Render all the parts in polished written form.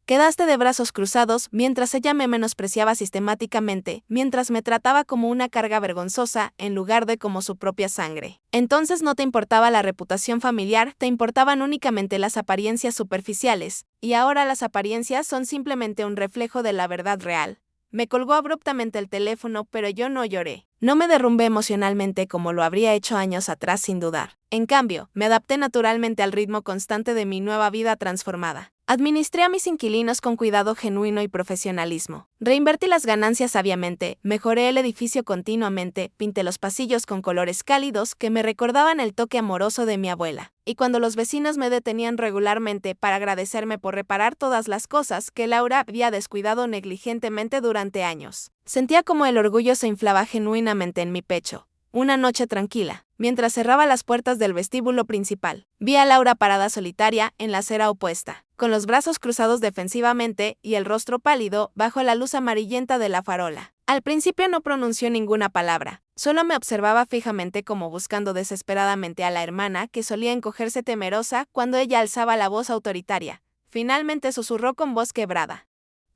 Quedaste de brazos cruzados mientras ella me menospreciaba sistemáticamente, mientras me trataba como una carga vergonzosa en lugar de como su propia sangre. Entonces no te importaba la reputación familiar, te importaban únicamente las apariencias superficiales, y ahora las apariencias son simplemente un reflejo de la verdad real. Me colgó abruptamente el teléfono, pero yo no lloré. No me derrumbé emocionalmente como lo habría hecho años atrás sin dudar. En cambio, me adapté naturalmente al ritmo constante de mi nueva vida transformada. Administré a mis inquilinos con cuidado genuino y profesionalismo. Reinvertí las ganancias sabiamente, mejoré el edificio continuamente, pinté los pasillos con colores cálidos que me recordaban el toque amoroso de mi abuela. Y cuando los vecinos me detenían regularmente para agradecerme por reparar todas las cosas que Laura había descuidado negligentemente durante años, sentía como el orgullo se inflaba genuinamente en mi pecho. Una noche tranquila, mientras cerraba las puertas del vestíbulo principal, vi a Laura parada solitaria en la acera opuesta, con los brazos cruzados defensivamente y el rostro pálido bajo la luz amarillenta de la farola. Al principio no pronunció ninguna palabra, solo me observaba fijamente como buscando desesperadamente a la hermana que solía encogerse temerosa cuando ella alzaba la voz autoritaria. Finalmente susurró con voz quebrada.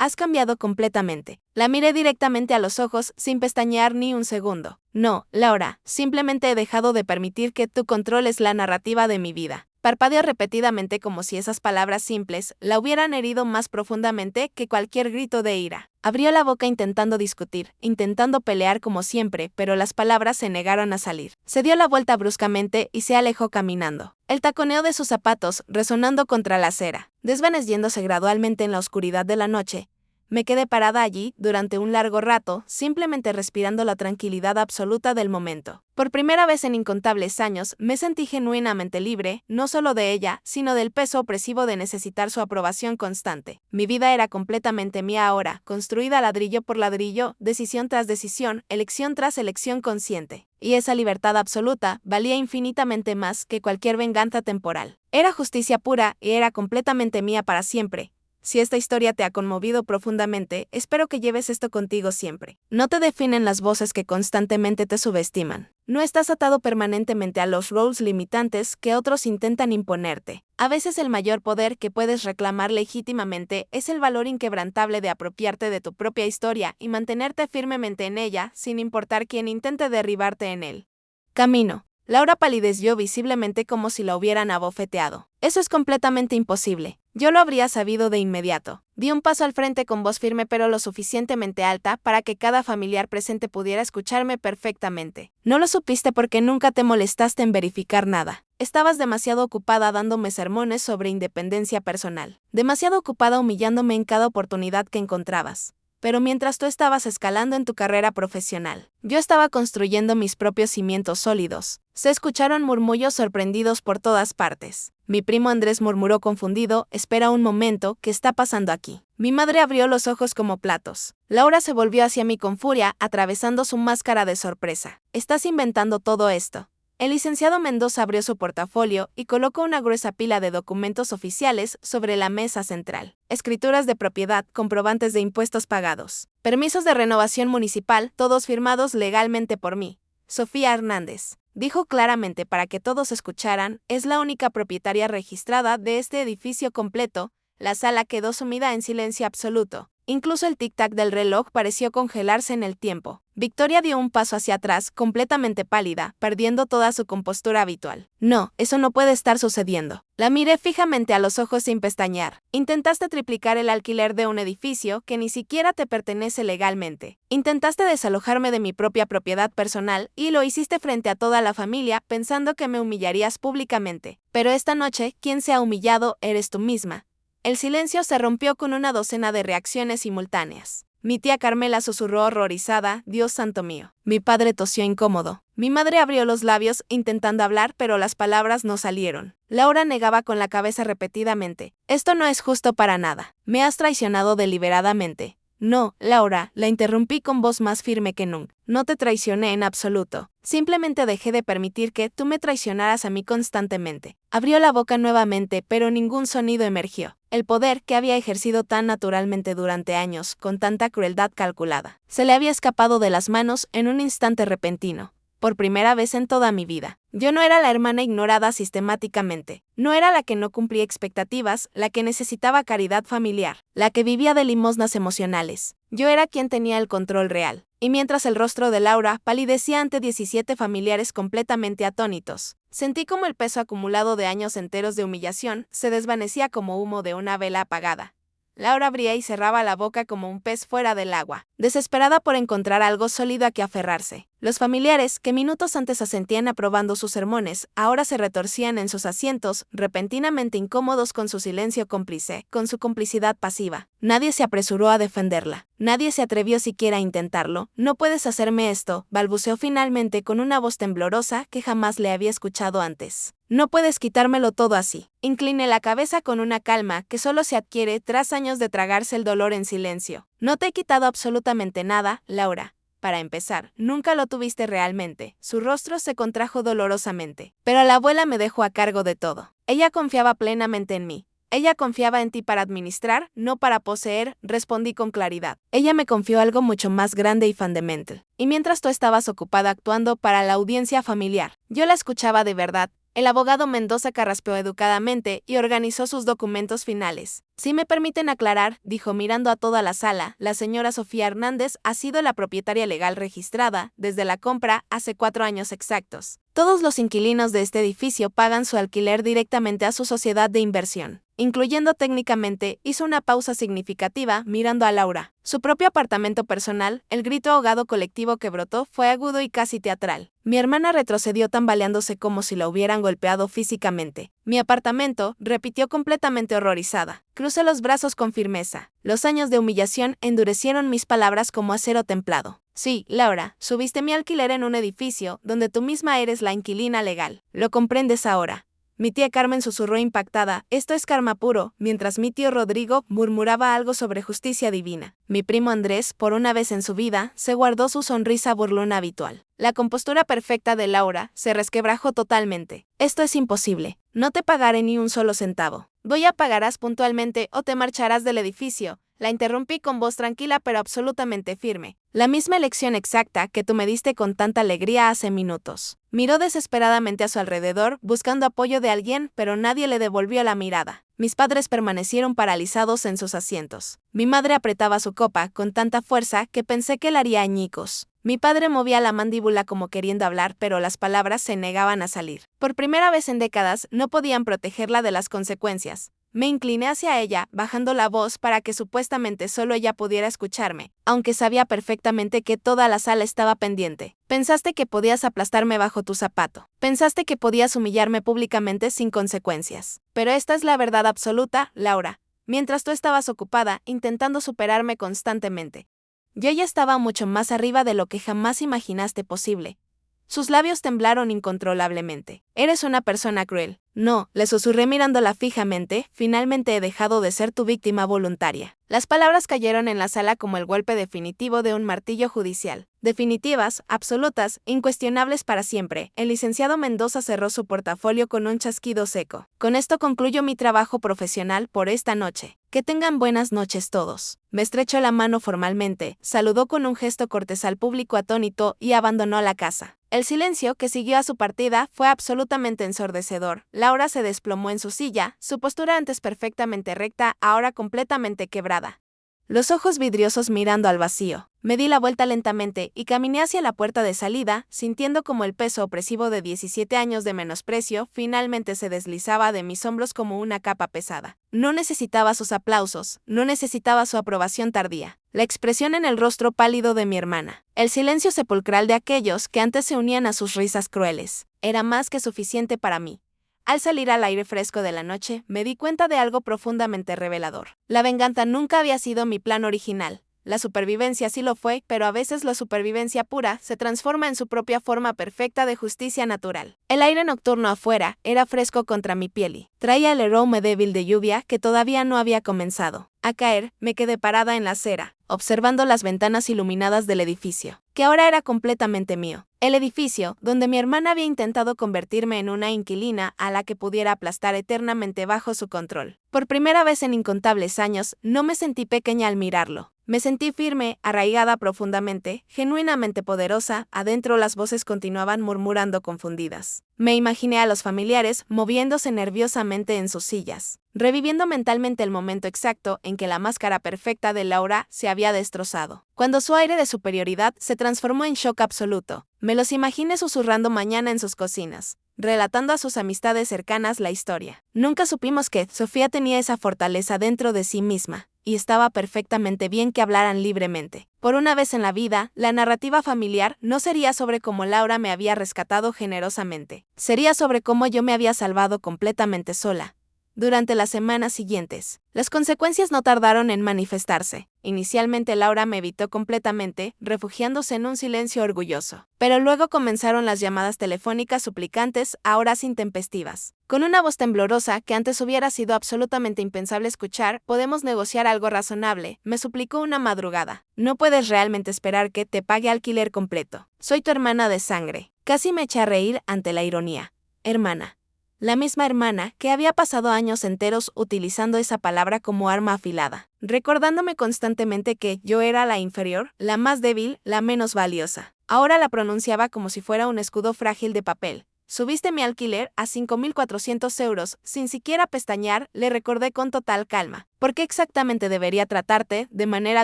Has cambiado completamente. La miré directamente a los ojos sin pestañear ni un segundo. No, Laura, simplemente he dejado de permitir que tú controles la narrativa de mi vida. Parpadeó repetidamente como si esas palabras simples la hubieran herido más profundamente que cualquier grito de ira. Abrió la boca intentando discutir, intentando pelear como siempre, pero las palabras se negaron a salir. Se dio la vuelta bruscamente y se alejó caminando. El taconeo de sus zapatos resonando contra la acera, desvaneciéndose gradualmente en la oscuridad de la noche. Me quedé parada allí durante un largo rato, simplemente respirando la tranquilidad absoluta del momento. Por primera vez en incontables años, me sentí genuinamente libre, no solo de ella, sino del peso opresivo de necesitar su aprobación constante. Mi vida era completamente mía ahora, construida ladrillo por ladrillo, decisión tras decisión, elección tras elección consciente. Y esa libertad absoluta valía infinitamente más que cualquier venganza temporal. Era justicia pura y era completamente mía para siempre. Si esta historia te ha conmovido profundamente, espero que lleves esto contigo siempre. No te definen las voces que constantemente te subestiman. No estás atado permanentemente a los roles limitantes que otros intentan imponerte. A veces el mayor poder que puedes reclamar legítimamente es el valor inquebrantable de apropiarte de tu propia historia y mantenerte firmemente en ella, sin importar quién intente derribarte en él. Camino. Laura palideció visiblemente como si la hubieran abofeteado. Eso es completamente imposible. Yo lo habría sabido de inmediato. Di un paso al frente con voz firme pero lo suficientemente alta para que cada familiar presente pudiera escucharme perfectamente. No lo supiste porque nunca te molestaste en verificar nada. Estabas demasiado ocupada dándome sermones sobre independencia personal. Demasiado ocupada humillándome en cada oportunidad que encontrabas. Pero mientras tú estabas escalando en tu carrera profesional, yo estaba construyendo mis propios cimientos sólidos. Se escucharon murmullos sorprendidos por todas partes. Mi primo Andrés murmuró confundido, espera un momento, ¿qué está pasando aquí? Mi madre abrió los ojos como platos. Laura se volvió hacia mí con furia, atravesando su máscara de sorpresa. ¿Estás inventando todo esto? El licenciado Mendoza abrió su portafolio y colocó una gruesa pila de documentos oficiales sobre la mesa central. Escrituras de propiedad, comprobantes de impuestos pagados, permisos de renovación municipal, todos firmados legalmente por mí. Sofía Hernández, dijo claramente para que todos escucharan, es la única propietaria registrada de este edificio completo. La sala quedó sumida en silencio absoluto. Incluso el tic-tac del reloj pareció congelarse en el tiempo. Victoria dio un paso hacia atrás, completamente pálida, perdiendo toda su compostura habitual. No, eso no puede estar sucediendo. La miré fijamente a los ojos sin pestañear. Intentaste triplicar el alquiler de un edificio que ni siquiera te pertenece legalmente. Intentaste desalojarme de mi propia propiedad personal y lo hiciste frente a toda la familia pensando que me humillarías públicamente. Pero esta noche, quien se ha humillado eres tú misma. El silencio se rompió con una docena de reacciones simultáneas. Mi tía Carmela susurró horrorizada, Dios santo mío. Mi padre tosió incómodo. Mi madre abrió los labios intentando hablar, pero las palabras no salieron. Laura negaba con la cabeza repetidamente. Esto no es justo para nada. Me has traicionado deliberadamente. No, Laura, la interrumpí con voz más firme que nunca. No te traicioné en absoluto. Simplemente dejé de permitir que tú me traicionaras a mí constantemente. Abrió la boca nuevamente, pero ningún sonido emergió. El poder que había ejercido tan naturalmente durante años, con tanta crueldad calculada, se le había escapado de las manos en un instante repentino. por primera vez en toda mi vida. Yo no era la hermana ignorada sistemáticamente, no era la que no cumplía expectativas, la que necesitaba caridad familiar, la que vivía de limosnas emocionales. Yo era quien tenía el control real. Y mientras el rostro de Laura palidecía ante 17 familiares completamente atónitos, sentí como el peso acumulado de años enteros de humillación se desvanecía como humo de una vela apagada. Laura abría y cerraba la boca como un pez fuera del agua, desesperada por encontrar algo sólido a que aferrarse. Los familiares, que minutos antes asentían aprobando sus sermones, ahora se retorcían en sus asientos, repentinamente incómodos con su silencio cómplice, con su complicidad pasiva. Nadie se apresuró a defenderla. Nadie se atrevió siquiera a intentarlo. «No puedes hacerme esto», balbuceó finalmente con una voz temblorosa que jamás le había escuchado antes. «No puedes quitármelo todo así». Incliné la cabeza con una calma que solo se adquiere tras años de tragarse el dolor en silencio. «No te he quitado absolutamente nada, Laura. Para empezar, nunca lo tuviste realmente». Su rostro se contrajo dolorosamente. «Pero la abuela me dejó a cargo de todo. Ella confiaba plenamente en mí. Ella confiaba en ti para administrar, no para poseer», respondí con claridad. «Ella me confió algo mucho más grande y fundamental. Y mientras tú estabas ocupada actuando para la audiencia familiar, yo la escuchaba de verdad». El abogado Mendoza carraspeó educadamente y organizó sus documentos finales. «Si me permiten aclarar», dijo mirando a toda la sala, «la señora Sofía Hernández ha sido la propietaria legal registrada, desde la compra, hace 4 años exactos. Todos los inquilinos de este edificio pagan su alquiler directamente a su sociedad de inversión, incluyendo técnicamente», hizo una pausa significativa mirando a Laura. Su propio apartamento personal, el grito ahogado colectivo que brotó fue agudo y casi teatral. Mi hermana retrocedió tambaleándose como si la hubieran golpeado físicamente. «Mi apartamento», repitió completamente horrorizada. Crucé los brazos con firmeza. Los años de humillación endurecieron mis palabras como acero templado. «Sí, Laura, subiste mi alquiler en un edificio donde tú misma eres la inquilina legal. ¿Lo comprendes ahora?». Mi tía Carmen susurró impactada: «Esto es karma puro», mientras mi tío Rodrigo murmuraba algo sobre justicia divina. Mi primo Andrés, por una vez en su vida, se guardó su sonrisa burlona habitual. La compostura perfecta de Laura se resquebrajó totalmente. «Esto es imposible. No te pagaré ni un solo centavo. Voy a pagarás puntualmente o te marcharás del edificio». La interrumpí con voz tranquila pero absolutamente firme. «La misma elección exacta que tú me diste con tanta alegría hace minutos». Miró desesperadamente a su alrededor, buscando apoyo de alguien, pero nadie le devolvió la mirada. Mis padres permanecieron paralizados en sus asientos. Mi madre apretaba su copa con tanta fuerza que pensé que la haría añicos. Mi padre movía la mandíbula como queriendo hablar, pero las palabras se negaban a salir. Por primera vez en décadas, no podían protegerla de las consecuencias. Me incliné hacia ella, bajando la voz para que supuestamente solo ella pudiera escucharme, aunque sabía perfectamente que toda la sala estaba pendiente. «Pensaste que podías aplastarme bajo tu zapato. Pensaste que podías humillarme públicamente sin consecuencias. Pero esta es la verdad absoluta, Laura. Mientras tú estabas ocupada, intentando superarme constantemente, yo ya estaba mucho más arriba de lo que jamás imaginaste posible». Sus labios temblaron incontrolablemente. «Eres una persona cruel». «No», le susurré mirándola fijamente, «finalmente he dejado de ser tu víctima voluntaria». Las palabras cayeron en la sala como el golpe definitivo de un martillo judicial. Definitivas, absolutas, incuestionables para siempre. El licenciado Mendoza cerró su portafolio con un chasquido seco. «Con esto concluyo mi trabajo profesional por esta noche. Que tengan buenas noches todos». Me estrechó la mano formalmente, saludó con un gesto cortés al público atónito y abandonó la casa. El silencio que siguió a su partida fue absolutamente ensordecedor. Laura se desplomó en su silla, su postura antes perfectamente recta, ahora completamente quebrada. Los ojos vidriosos mirando al vacío. Me di la vuelta lentamente y caminé hacia la puerta de salida, sintiendo como el peso opresivo de 17 años de menosprecio finalmente se deslizaba de mis hombros como una capa pesada. No necesitaba sus aplausos, no necesitaba su aprobación tardía. La expresión en el rostro pálido de mi hermana, el silencio sepulcral de aquellos que antes se unían a sus risas crueles, era más que suficiente para mí. Al salir al aire fresco de la noche, me di cuenta de algo profundamente revelador. La venganza nunca había sido mi plan original. La supervivencia sí lo fue, pero a veces la supervivencia pura se transforma en su propia forma perfecta de justicia natural. El aire nocturno afuera era fresco contra mi piel y traía el aroma débil de lluvia que todavía no había comenzado a caer. Me quedé parada en la acera, observando las ventanas iluminadas del edificio, que ahora era completamente mío. El edificio, donde mi hermana había intentado convertirme en una inquilina a la que pudiera aplastar eternamente bajo su control. Por primera vez en incontables años, no me sentí pequeña al mirarlo. Me sentí firme, arraigada profundamente, genuinamente poderosa. Adentro las voces continuaban murmurando confundidas. Me imaginé a los familiares moviéndose nerviosamente en sus sillas, reviviendo mentalmente el momento exacto en que la máscara perfecta de Laura se había destrozado. Cuando su aire de superioridad se transformó en shock absoluto, me los imaginé susurrando mañana en sus cocinas, relatando a sus amistades cercanas la historia. Nunca supimos que Sofía tenía esa fortaleza dentro de sí misma, y estaba perfectamente bien que hablaran libremente. Por una vez en la vida, la narrativa familiar no sería sobre cómo Laura me había rescatado generosamente, sería sobre cómo yo me había salvado completamente sola. Durante las semanas siguientes, las consecuencias no tardaron en manifestarse. Inicialmente Laura me evitó completamente, refugiándose en un silencio orgulloso. Pero luego comenzaron las llamadas telefónicas suplicantes, a horas intempestivas. Con una voz temblorosa que antes hubiera sido absolutamente impensable escuchar, ¿podemos negociar algo razonable?, me suplicó una madrugada. No puedes realmente esperar que te pague alquiler completo. Soy tu hermana de sangre. Casi me eché a reír ante la ironía. Hermana. La misma hermana que había pasado años enteros utilizando esa palabra como arma afilada, recordándome constantemente que yo era la inferior, la más débil, la menos valiosa. Ahora la pronunciaba como si fuera un escudo frágil de papel. Subiste mi alquiler a 5.400 euros, sin siquiera pestañear, le recordé con total calma. ¿Por qué exactamente debería tratarte de manera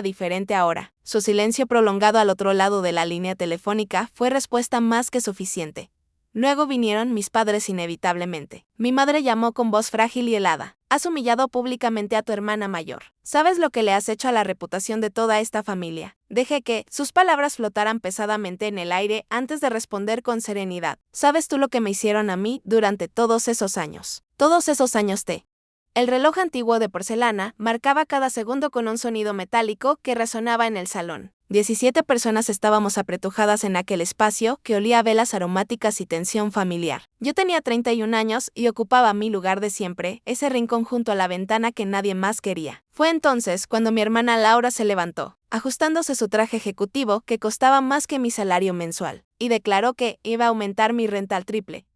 diferente ahora? Su silencio prolongado al otro lado de la línea telefónica fue respuesta más que suficiente. Luego vinieron mis padres inevitablemente. Mi madre llamó con voz frágil y helada. Has humillado públicamente a tu hermana mayor. ¿Sabes lo que le has hecho a la reputación de toda esta familia? Dejé que sus palabras flotaran pesadamente en el aire antes de responder con serenidad. ¿Sabes tú lo que me hicieron a mí durante todos esos años? Todos esos años El reloj antiguo de porcelana marcaba cada segundo con un sonido metálico que resonaba en el salón. 17 personas estábamos apretujadas en aquel espacio que olía a velas aromáticas y tensión familiar. Yo tenía 31 años y ocupaba mi lugar de siempre, ese rincón junto a la ventana que nadie más quería. Fue entonces cuando mi hermana Laura se levantó, ajustándose su traje ejecutivo que costaba más que mi salario mensual, y declaró que iba a aumentar mi renta al triple.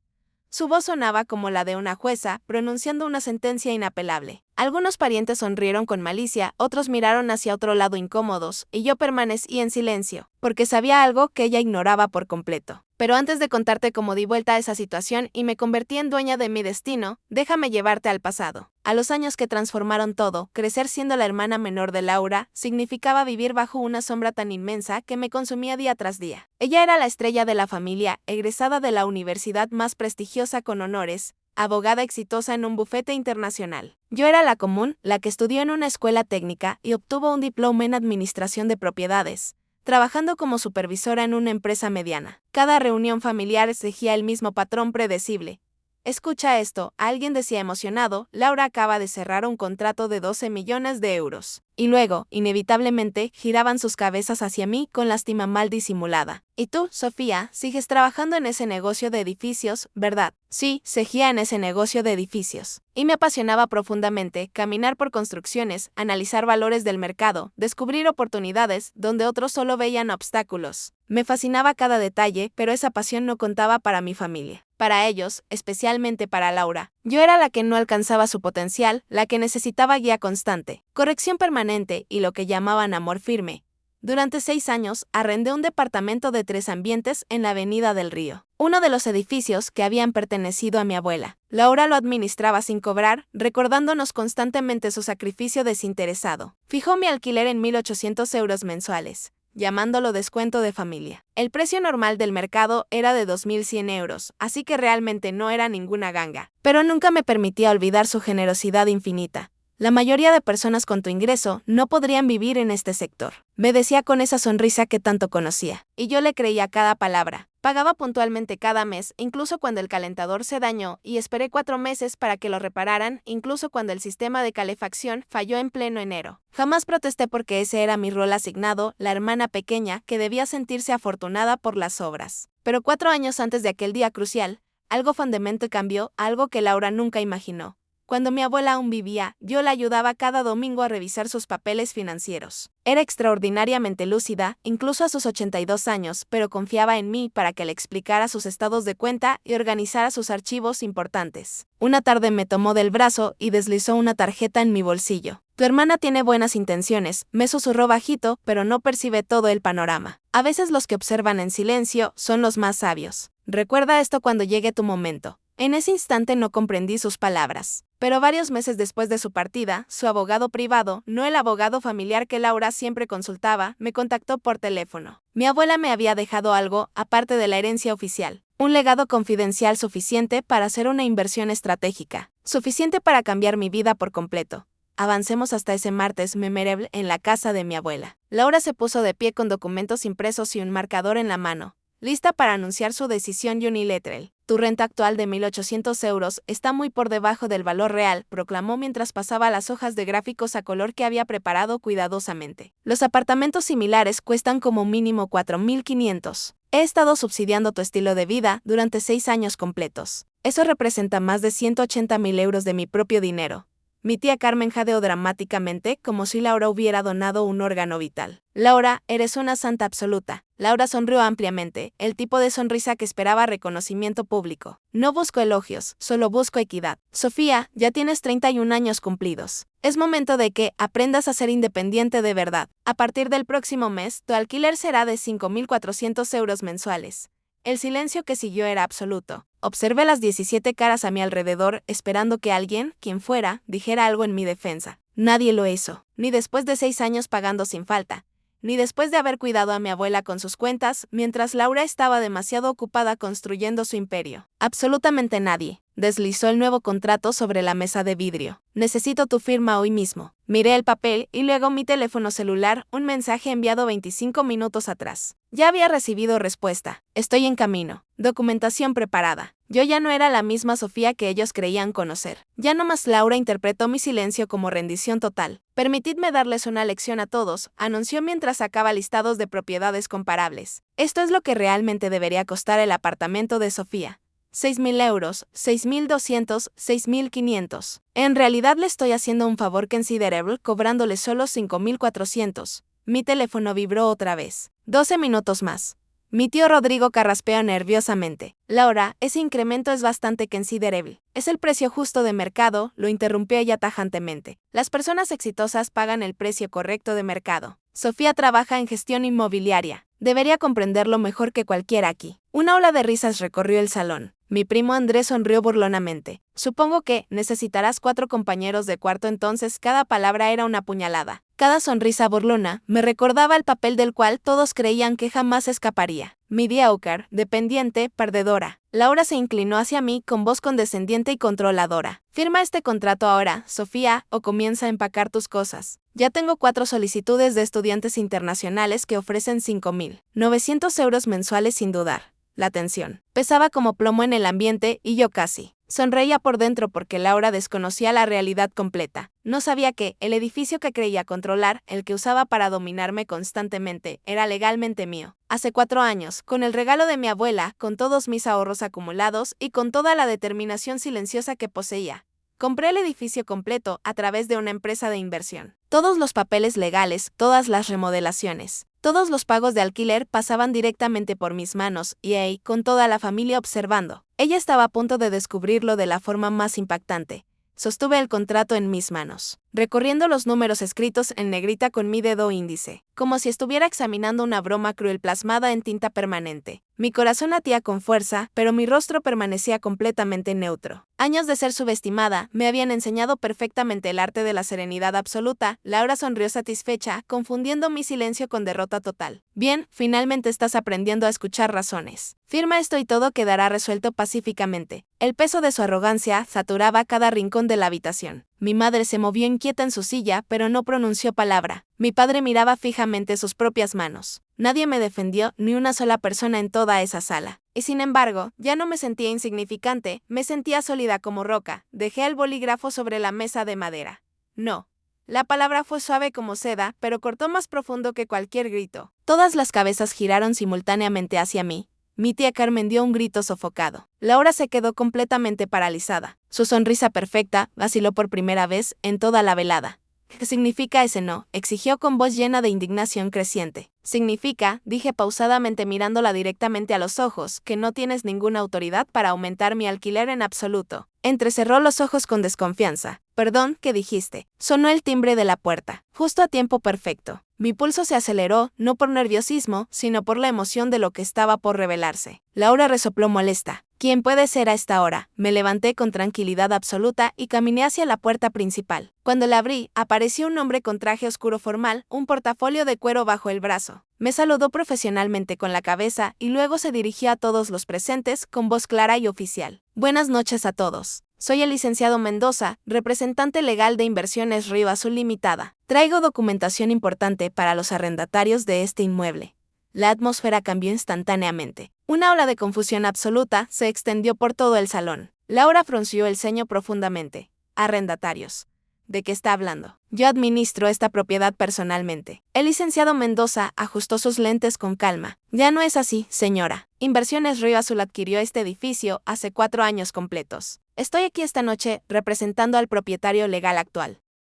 Su voz sonaba como la de una jueza, pronunciando una sentencia inapelable. Algunos parientes sonrieron con malicia, otros miraron hacia otro lado incómodos, y yo permanecí en silencio, porque sabía algo que ella ignoraba por completo. Pero antes de contarte cómo di vuelta a esa situación y me convertí en dueña de mi destino, déjame llevarte al pasado. A los años que transformaron todo, crecer siendo la hermana menor de Laura, significaba vivir bajo una sombra tan inmensa que me consumía día tras día. Ella era la estrella de la familia, egresada de la universidad más prestigiosa con honores, abogada exitosa en un bufete internacional. Yo era la común, la que estudió en una escuela técnica y obtuvo un diploma en administración de propiedades, trabajando como supervisora en una empresa mediana. Cada reunión familiar seguía el mismo patrón predecible. Escucha esto, alguien decía emocionado, Laura acaba de cerrar un contrato de 12 millones de euros. Y luego, inevitablemente, giraban sus cabezas hacia mí con lástima mal disimulada. Y tú, Sofía, sigues trabajando en ese negocio de edificios, ¿verdad? Sí, seguía en ese negocio de edificios. Y me apasionaba profundamente caminar por construcciones, analizar valores del mercado, descubrir oportunidades donde otros solo veían obstáculos. Me fascinaba cada detalle, pero esa pasión no contaba para mi familia. Para ellos, especialmente para Laura, yo era la que no alcanzaba su potencial, la que necesitaba guía constante, corrección permanente y lo que llamaban amor firme. Durante 6 años, arrendé un departamento de 3 ambientes en la Avenida del Río, uno de los edificios que habían pertenecido a mi abuela. Laura lo administraba sin cobrar, recordándonos constantemente su sacrificio desinteresado. Fijó mi alquiler en 1.800 euros mensuales, llamándolo descuento de familia. El precio normal del mercado era de 2.100 euros, así que realmente no era ninguna ganga. Pero nunca me permitía olvidar su generosidad infinita. La mayoría de personas con tu ingreso no podrían vivir en este sector, me decía con esa sonrisa que tanto conocía. Y yo le creía cada palabra. Pagaba puntualmente cada mes, incluso cuando el calentador se dañó, y esperé 4 meses para que lo repararan, incluso cuando el sistema de calefacción falló en pleno enero. Jamás protesté porque ese era mi rol asignado, la hermana pequeña que debía sentirse afortunada por las obras. Pero 4 años antes de aquel día crucial, algo fundamental cambió, algo que Laura nunca imaginó. Cuando mi abuela aún vivía, yo la ayudaba cada domingo a revisar sus papeles financieros. Era extraordinariamente lúcida, incluso a sus 82 años, pero confiaba en mí para que le explicara sus estados de cuenta y organizara sus archivos importantes. Una tarde me tomó del brazo y deslizó una tarjeta en mi bolsillo. Tu hermana tiene buenas intenciones, me susurró bajito, pero no percibe todo el panorama. A veces los que observan en silencio son los más sabios. Recuerda esto cuando llegue tu momento. En ese instante no comprendí sus palabras. Pero varios meses después de su partida, su abogado privado, no el abogado familiar que Laura siempre consultaba, me contactó por teléfono. Mi abuela me había dejado algo, aparte de la herencia oficial. Un legado confidencial suficiente para hacer una inversión estratégica. Suficiente para cambiar mi vida por completo. Avancemos hasta ese martes memorable en la casa de mi abuela. Laura se puso de pie con documentos impresos y un marcador en la mano, lista para anunciar su decisión unilateral. Tu renta actual de 1.800 euros está muy por debajo del valor real, proclamó mientras pasaba las hojas de gráficos a color que había preparado cuidadosamente. Los apartamentos similares cuestan como mínimo 4.500. He estado subsidiando tu estilo de vida durante 6 años completos. Eso representa más de 180.000 euros de mi propio dinero. Mi tía Carmen jadeó dramáticamente, como si Laura hubiera donado un órgano vital. Laura, eres una santa absoluta. Laura sonrió ampliamente, el tipo de sonrisa que esperaba reconocimiento público. No busco elogios, solo busco equidad. Sofía, ya tienes 31 años cumplidos. Es momento de que aprendas a ser independiente de verdad. A partir del próximo mes, tu alquiler será de 5.400 euros mensuales. El silencio que siguió era absoluto. Observé las 17 caras a mi alrededor, esperando que alguien, quien fuera, dijera algo en mi defensa. Nadie lo hizo, ni después de 6 años pagando sin falta, ni después de haber cuidado a mi abuela con sus cuentas, mientras Laura estaba demasiado ocupada construyendo su imperio. Absolutamente nadie. Deslizó el nuevo contrato sobre la mesa de vidrio. Necesito tu firma hoy mismo. Miré el papel y luego mi teléfono celular, un mensaje enviado 25 minutos atrás. Ya había recibido respuesta. Estoy en camino. Documentación preparada. Yo ya no era la misma Sofía que ellos creían conocer. Ya no más. Laura interpretó mi silencio como rendición total. Permitidme darles una lección a todos, anunció mientras sacaba listados de propiedades comparables. Esto es lo que realmente debería costar el apartamento de Sofía. 6.000 euros, 6.200, 6.500. En realidad le estoy haciendo un favor considerable cobrándole solo 5.400. Mi teléfono vibró otra vez. 12 minutos más. Mi tío Rodrigo carraspeó nerviosamente. Laura, ese incremento es bastante considerable. Es el precio justo de mercado, lo interrumpió ella tajantemente. Las personas exitosas pagan el precio correcto de mercado. Sofía trabaja en gestión inmobiliaria. Debería comprenderlo mejor que cualquiera aquí. Una ola de risas recorrió el salón. Mi primo Andrés sonrió burlonamente. Supongo que necesitarás 4 compañeros de cuarto, entonces cada palabra era una puñalada. Cada sonrisa burlona me recordaba el papel del cual todos creían que jamás escaparía. Mediocre, dependiente, perdedora. Laura se inclinó hacia mí con voz condescendiente y controladora. Firma este contrato ahora, Sofía, o comienza a empacar tus cosas. Ya tengo 4 solicitudes de estudiantes internacionales que ofrecen 5.900 euros mensuales sin dudar. La tensión pesaba como plomo en el ambiente y yo casi sonreía por dentro porque Laura desconocía la realidad completa. No sabía que el edificio que creía controlar, el que usaba para dominarme constantemente, era legalmente mío. Hace 4 años, con el regalo de mi abuela, con todos mis ahorros acumulados y con toda la determinación silenciosa que poseía, compré el edificio completo a través de una empresa de inversión. Todos los papeles legales, todas las remodelaciones, todos los pagos de alquiler pasaban directamente por mis manos y con toda la familia observando. Ella estaba a punto de descubrirlo de la forma más impactante. Sostuve el contrato en mis manos, recorriendo los números escritos en negrita con mi dedo índice, como si estuviera examinando una broma cruel plasmada en tinta permanente. Mi corazón latía con fuerza, pero mi rostro permanecía completamente neutro. Años de ser subestimada me habían enseñado perfectamente el arte de la serenidad absoluta. Laura sonrió satisfecha, confundiendo mi silencio con derrota total. Bien, finalmente estás aprendiendo a escuchar razones. Firma esto y todo quedará resuelto pacíficamente. El peso de su arrogancia saturaba cada rincón de la habitación. Mi madre se movió inquieta en su silla, pero no pronunció palabra. Mi padre miraba fijamente sus propias manos. Nadie me defendió, ni una sola persona en toda esa sala. Y sin embargo, ya no me sentía insignificante, me sentía sólida como roca. Dejé el bolígrafo sobre la mesa de madera. No. La palabra fue suave como seda, pero cortó más profundo que cualquier grito. Todas las cabezas giraron simultáneamente hacia mí. Mi tía Carmen dio un grito sofocado. Laura se quedó completamente paralizada. Su sonrisa perfecta vaciló por primera vez en toda la velada. ¿Qué significa ese no?, exigió con voz llena de indignación creciente. Significa, dije pausadamente mirándola directamente a los ojos, que no tienes ninguna autoridad para aumentar mi alquiler en absoluto. Entrecerró los ojos con desconfianza. Perdón, ¿qué dijiste? Sonó el timbre de la puerta, justo a tiempo perfecto. Mi pulso se aceleró, no por nerviosismo, sino por la emoción de lo que estaba por revelarse. Laura resopló molesta. ¿Quién puede ser a esta hora? Me levanté con tranquilidad absoluta y caminé hacia la puerta principal. Cuando la abrí, apareció un hombre con traje oscuro formal, un portafolio de cuero bajo el brazo. Me saludó profesionalmente con la cabeza y luego se dirigió a todos los presentes con voz clara y oficial. Buenas noches a todos. Soy el licenciado Mendoza, representante legal de Inversiones Río Azul Limitada. Traigo documentación importante para los arrendatarios de este inmueble. La atmósfera cambió instantáneamente. Una ola de confusión absoluta se extendió por todo el salón. Laura frunció el ceño profundamente. Arrendatarios. ¿De qué está hablando? Yo administro esta propiedad personalmente. El licenciado Mendoza ajustó sus lentes con calma. Ya no es así, señora. Inversiones Río Azul adquirió este edificio hace 4 años completos. Estoy aquí esta noche representando al propietario legal actual.